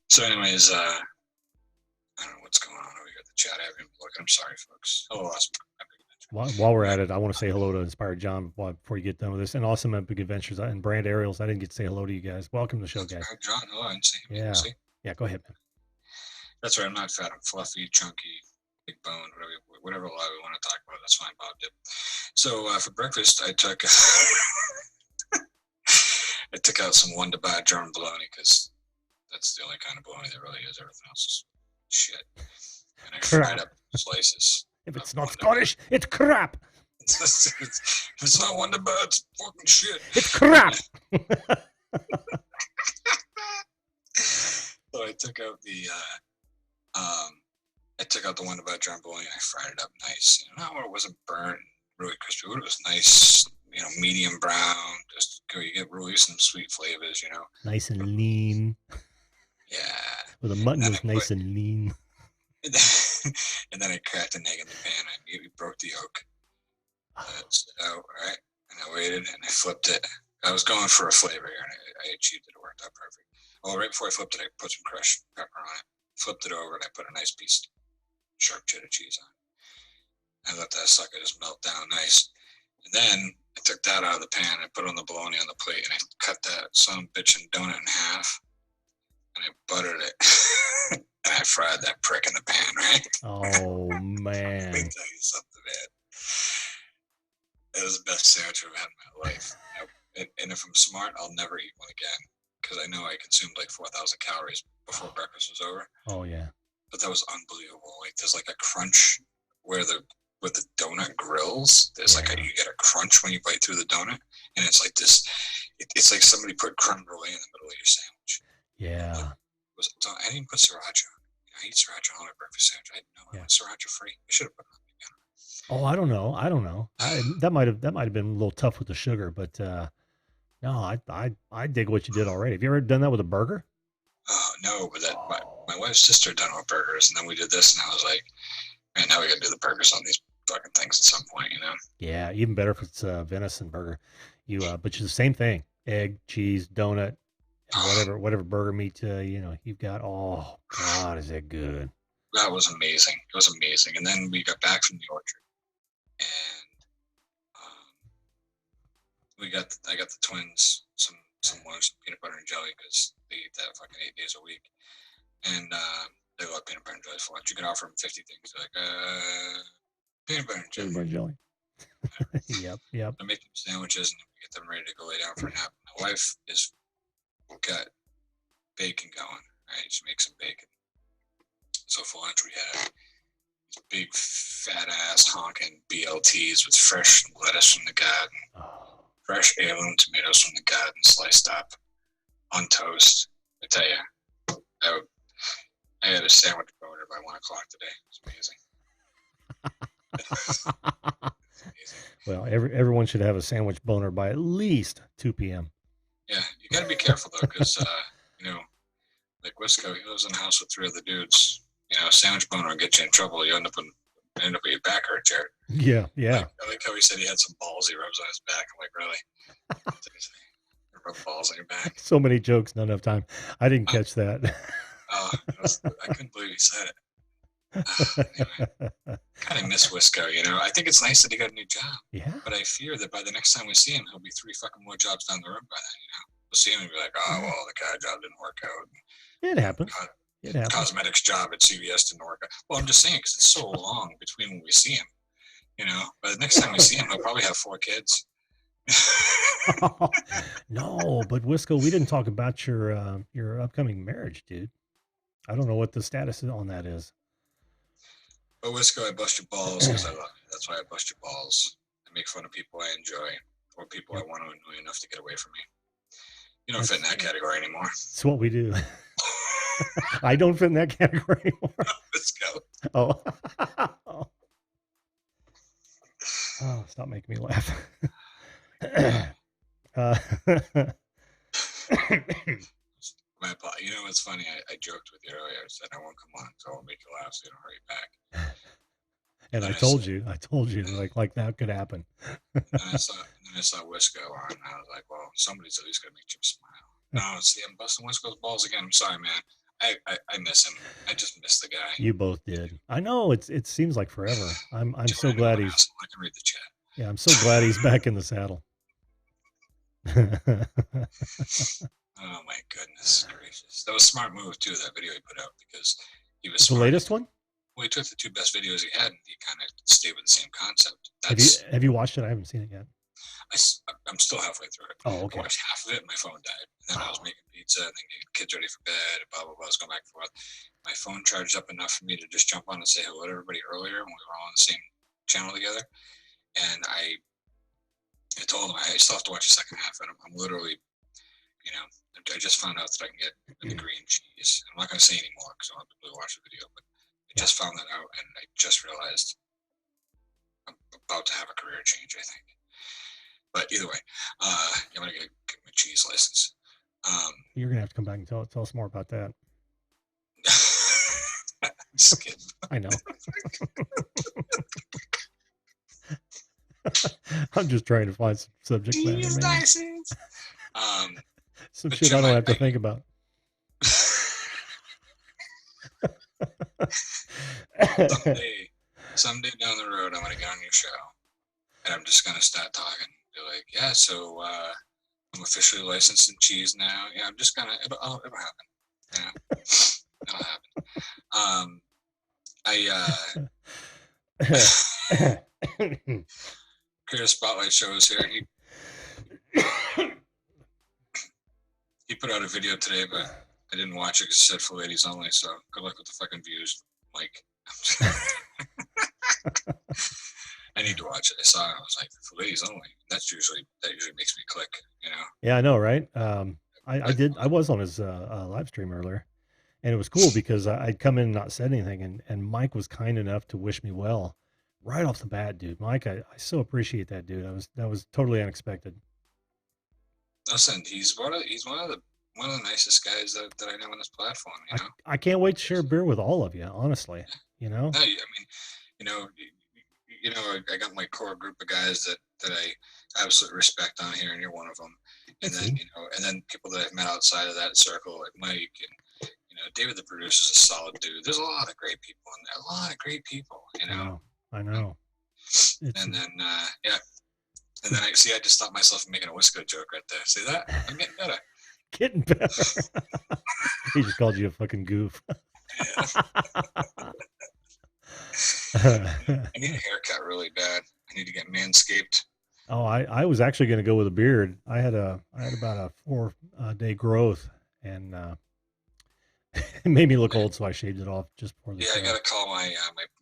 so anyways, I don't know what's going on over here at the chat. I haven't looked. I'm sorry, folks. Hello, Awesome Epic Adventures. While we're at it, I want to say hello to Inspired John before you get done with this. And Awesome Epic Adventures and Brand Aerials. I didn't get to say hello to you guys. Welcome to the show, guys. John, hello. I didn't see him. Yeah. Yeah, go ahead, man. That's right. I'm not fat. I'm fluffy, chunky. big bone, whatever lie we want to talk about. That's fine, Bob dip. So for breakfast, I took I took out some one to buy German bologna because that's the only kind of bologna that really is. Everything else is shit. And I fried up slices. If it's not Scottish, it's crap. If it's not one to buy, it's fucking shit. It's crap. So I took out the one to buy German bologna and I fried it up nice. It wasn't burnt, really crispy, but it was nice. Medium brown. Just you get really some sweet flavors. Nice and lean. Yeah. Well, the mutton was nice and lean. And then I cracked an egg in the pan. I immediately broke the yolk. All right. And I waited and I flipped it. I was going for a flavor here and I achieved it. It worked out perfect. Well, right before I flipped it, I put some crushed pepper on it. Flipped it over and I put a nice piece of sharp cheddar cheese on it. I let that sucker just melt down nice. And then I took that out of the pan. I put it on the bologna on the plate and I cut that son of a bitch and donut in half. And I buttered it. And I fried that prick in the pan, right? Oh, man. Let me tell you something, man. It was the best sandwich I've had in my life. And if I'm smart, I'll never eat one again. Because I know I consumed like 4,000 calories before breakfast was over. Oh, yeah. But that was unbelievable. Like there's like a crunch where the donut grills. There's you get a crunch when you bite through the donut. And it's like this, it's like somebody put creme brulee in the middle of your sandwich. Yeah. I didn't put sriracha. I eat sriracha on my breakfast sandwich. I didn't know it was sriracha free. I should have put it on again. Oh, I don't know. That might have been a little tough with the sugar, but no, I dig what you did already. Have you ever done that with a burger? Oh no, but my wife's sister done it with burgers, and then we did this, and I was like, man, now we got to do the burgers on these fucking things at some point, Yeah, even better if it's a venison burger. But it's the same thing: egg, cheese, donut, and whatever burger meat you've got. Oh God, is that good? That was amazing. It was amazing. And then we got back from the orchard, and I got the twins some lunch, peanut butter and jelly, because they eat that fucking 8 days a week, and they love peanut butter and jelly for lunch. You can offer them 50 things. They're like, peanut butter and jelly. Peanut butter and jelly. Yep. I make them sandwiches and get them ready to go lay down for a nap. My wife got bacon going. Right, she makes some bacon. So for lunch we had these big fat ass honking BLTs with fresh lettuce from the garden, fresh heirloom tomatoes from the garden sliced up on toast. I tell you, I had a sandwich boner by 1 o'clock today. It's amazing. It's amazing. Well, everyone should have a sandwich boner by at least 2 p.m. Yeah, you got to be careful though, because like Wisco, he lives in a house with 3 other dudes. Sandwich boner will get you in trouble. You end up with your back hurt, Jared. Yeah. I like how he said he had some balls he rubs on his back. I'm like, really? You rub balls on your back? So many jokes, not enough time. I didn't catch that. I couldn't believe he said it. Anyway, kind of miss Wisco, I think it's nice that he got a new job. Yeah. But I fear that by the next time we see him, he'll be 3 fucking more jobs down the road by then, We'll see him and be like, oh, well, the car job didn't work out. It happens. Cosmetics job at CVS didn't work out. Well, I'm just saying, because it's so long between when we see him, By the next time we see him, he'll probably have 4 kids. No, but Wisco, we didn't talk about your upcoming marriage, dude. I don't know what the status on that is. But Wisco, I bust your balls because I love you. That's why I bust your balls. I make fun of people I enjoy or people I want to annoy enough to get away from me. You don't fit in that category anymore. It's what we do. I don't fit in that category anymore. Let's go. Oh. Oh, stop making me laugh. What's funny? I joked with you earlier. I said I won't come on, so I won't make you laugh, so you don't hurry back. And I told you, like that could happen. And then I saw Wisco on, and I was like, well, somebody's at least gonna make Jim smile. No, see, I'm busting Wisco's balls again. I'm sorry, man. I miss him. I just miss the guy. You both did. I know it seems like forever. I'm so glad he's. I can read the chat. Yeah, I'm so glad he's back in the saddle. Oh my goodness gracious! That was a smart move too. That video he put out because he was the smart. latest one. Well, he took the 2 best videos he had, and he kind of stayed with the same concept. Have you watched it? I haven't seen it yet. I'm still halfway through it. Oh, okay. I watched half of it, and my phone died. And then I was making pizza, and then getting kids ready for bed, and blah, blah, blah. I was going back and forth. My phone charged up enough for me to just jump on and say hello to everybody earlier when we were all on the same channel together. And I told him I still have to watch the second half. And I'm literally, you know, I just found out that I can get the green cheese. I'm not going to say anymore because I don't have to really watch the video, but I just found that out, and I just realized I'm about to have a career change, I think. But either way, I'm going to get my cheese license. You're going to have to come back and tell us more about that. Just kidding. I know. I'm just trying to find some subject matter. Cheese license. Some shit I don't have to think about. Someday down the road, I'm going to get on your show, and I'm just going to start talking. Be like, yeah, so I'm officially licensed in cheese now. Yeah, I'm just gonna. It'll happen. Yeah, it'll happen. Creative Spotlight shows here. He put out a video today, but I didn't watch it because it said for ladies only. So good luck with the fucking views, Mike. I need to watch it. I saw it. I was like, for ladies only. That usually makes me click, you know? Yeah, I know, right? I was on his live stream earlier, and it was cool because I'd come in and not said anything, and Mike was kind enough to wish me well right off the bat, dude. Mike, I so appreciate that, dude. That was totally unexpected. Listen, he's one of the nicest guys that I know on this platform, you know? I can't wait to share a beer with all of you, honestly. You know? No, I mean, you know, I got my core group of guys that I absolutely respect on here, and you're one of them. And then, and then people that I've met outside of that circle, like Mike and, David, the producer, is a solid dude. There's a lot of great people in there, a lot of great people, you know? I know. And then, and then I just stopped myself from making a Wisco joke right there. See that? I'm getting better. Getting better. He just called you a fucking goof. Yeah. I need a haircut really bad. I need to get manscaped. Oh, I was actually going to go with a beard. I had about a 4-day growth, and it made me look old, so I shaved it off just before the show. I got to call my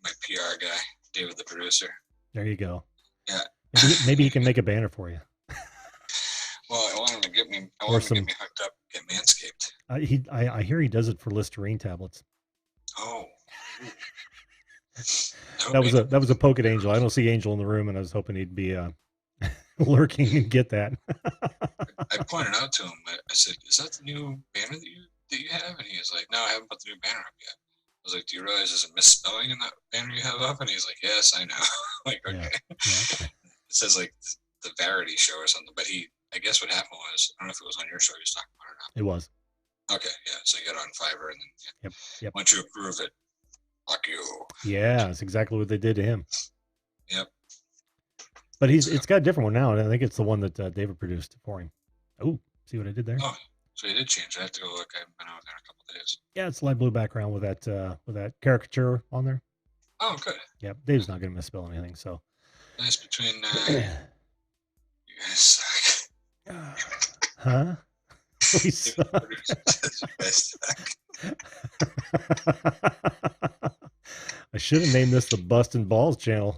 my PR guy, David, the producer. There you go. Yeah. Maybe he can make a banner for you. Well, I want him to get me hooked up, get manscaped. I hear he does it for Listerine tablets. Oh. That was a poke at Angel. I don't see Angel in the room, and I was hoping he'd be lurking and get that. I pointed out to him. I said, "Is that the new banner that you have?" And he was like, "No, I haven't put the new banner up yet." I was like, "Do you realize there's a misspelling in that banner you have up?" And he's like, "Yes, I know." Like, okay. Yeah. It says like the Verity show or something, but I guess what happened was, I don't know if it was on your show he was talking about or not. It was. Okay, yeah. So you got on Fiverr, and then Yep. Once you approve it, fuck you. Yeah, that's exactly what they did to him. Yep. But it's got a different one now, and I think it's the one that David produced for him. Oh, see what I did there? Oh, so you did change. I have to go look. I haven't been out there in a couple of days. Yeah, it's light blue background with that caricature on there. Oh, good. Yeah, Dave's not going to misspell anything, so. Nice between you guys suck. Huh? We suck. I should have named this the Bustin' Balls channel.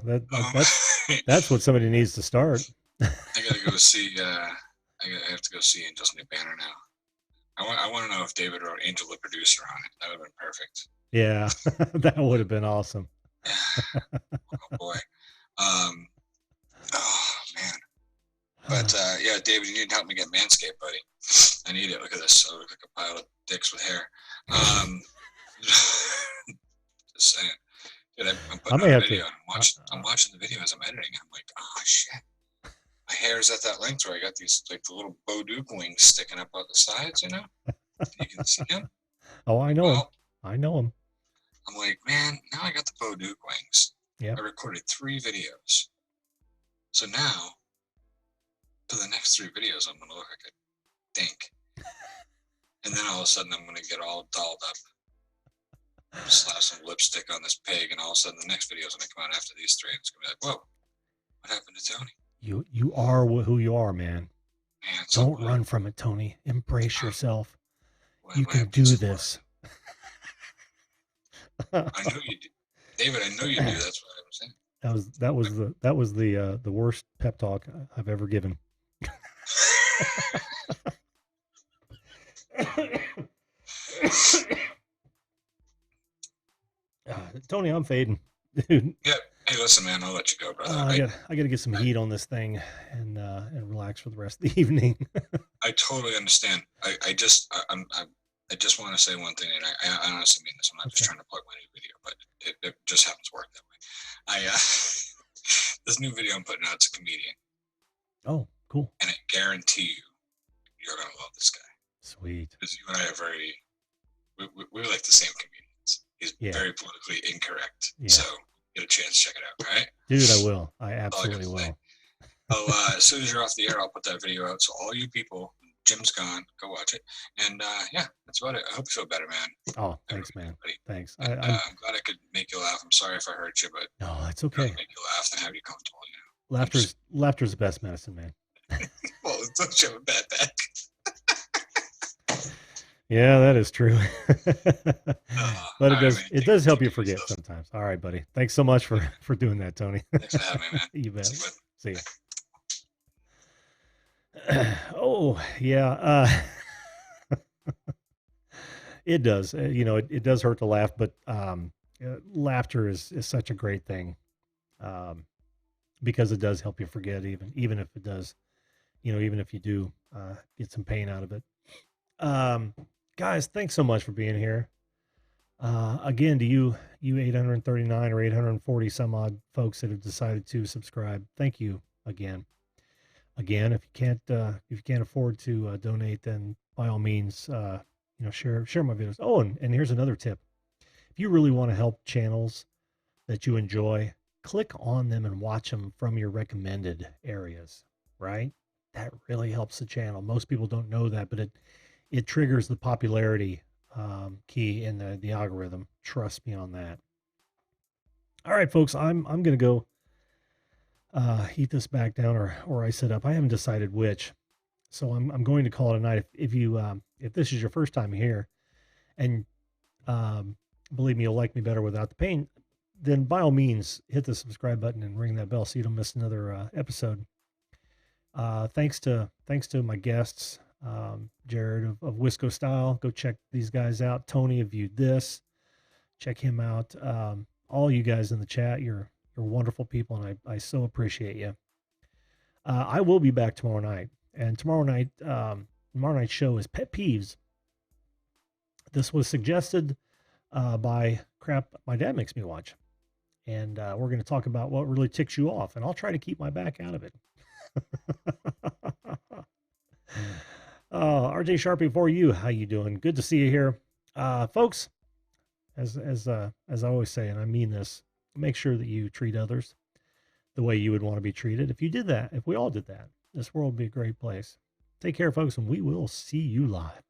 That's what somebody needs to start. I gotta go see. I have to go see Angel's new banner now. I want to know if David wrote Angel the producer on it. That would have been perfect. Yeah, that would have been awesome. Oh boy. Oh man. But yeah, David, you need to help me get manscaped, buddy. I need it. Look at this. I look like a pile of dicks with hair. Just saying. Dude, I'm putting on a video. I'm watching the video as I'm editing. I'm like, oh shit. My hair is at that length where I got these like the little Bo Duke wings sticking up out the sides, you know? You can see them. Oh, I know him. I know him. I'm like, man, now I got the Bo Duke wings. Yeah. I recorded 3 videos. So now, for the next 3 videos, I'm going to look like a dink. And then all of a sudden, I'm going to get all dolled up. slap some lipstick on this pig, and all of a sudden the next video is going to come out after these three. And it's going to be like, whoa, what happened to Tony? You are who you are, man. Man, Don't run from it, Tony. Embrace yourself. You can do this. I know you do, David. I know you do. That's what I'm saying. That was the worst pep talk I've ever given. Tony, I'm fading, dude. Yeah. Hey, listen, man. I'll let you go, brother. I got to get some heat on this thing and relax for the rest of the evening. I totally understand. I just want to say one thing, and I honestly mean this. I'm not just trying to plug my new video, but it just happens to work that way. This new video I'm putting out, it's a comedian. Oh, cool. And I guarantee you're gonna love this guy. Sweet. Because you and I are we like the same comedians. He's very politically incorrect. Yeah. So get a chance to check it out, all right? Dude, I will. I absolutely will. As soon as you're off the air, I'll put that video out. So all you people, Jim's gone, go watch it. And yeah, that's about it. I hope you feel better, man. Oh, thanks, man. Thanks. I'm glad I could make you laugh. I'm sorry if I hurt you, but no, that's okay. Make you laugh and have you comfortable. You know, laughter's the best medicine, man. Well, don't you have a bad back? Yeah, that is true. But it does help you forget sometimes. All right, buddy. Thanks so much for doing that, Tony. Thanks for having me, man. You bet. See you. Oh, yeah. It does. It does hurt to laugh, but laughter is such a great thing, because it does help you forget, even if it does, even if you do get some pain out of it. Guys, thanks so much for being here. Again, to you 839 or 840 some odd folks that have decided to subscribe, thank you again. If you can't afford to donate, then by all means, share my videos. Oh, and here's another tip. If you really want to help channels that you enjoy, click on them and watch them from your recommended areas, right? That really helps the channel. Most people don't know that, but it triggers the popularity key in the algorithm. Trust me on that. All right, folks, I'm going to go heat this back down or ice it up. I haven't decided which, so I'm going to call it a night. If this is your first time here, and believe me, you'll like me better without the pain, then by all means hit the subscribe button and ring that bell so you don't miss another episode. Thanks to my guests, Jared of Wisco Style. Go check these guys out. Tony of Viewed This, check him out. All you guys in the chat, you're wonderful people, and I so appreciate you. I will be back tomorrow night, and tomorrow night's show is Pet Peeves. This was suggested by crap my dad makes me watch, and we're going to talk about what really ticks you off, and I'll try to keep my back out of it. RJ Sharpie, for you, how you doing? Good to see you here, folks. As I always say, and I mean this, make sure that you treat others the way you would want to be treated. If you did that, if we all did that, this world would be a great place. Take care, folks, and we will see you live.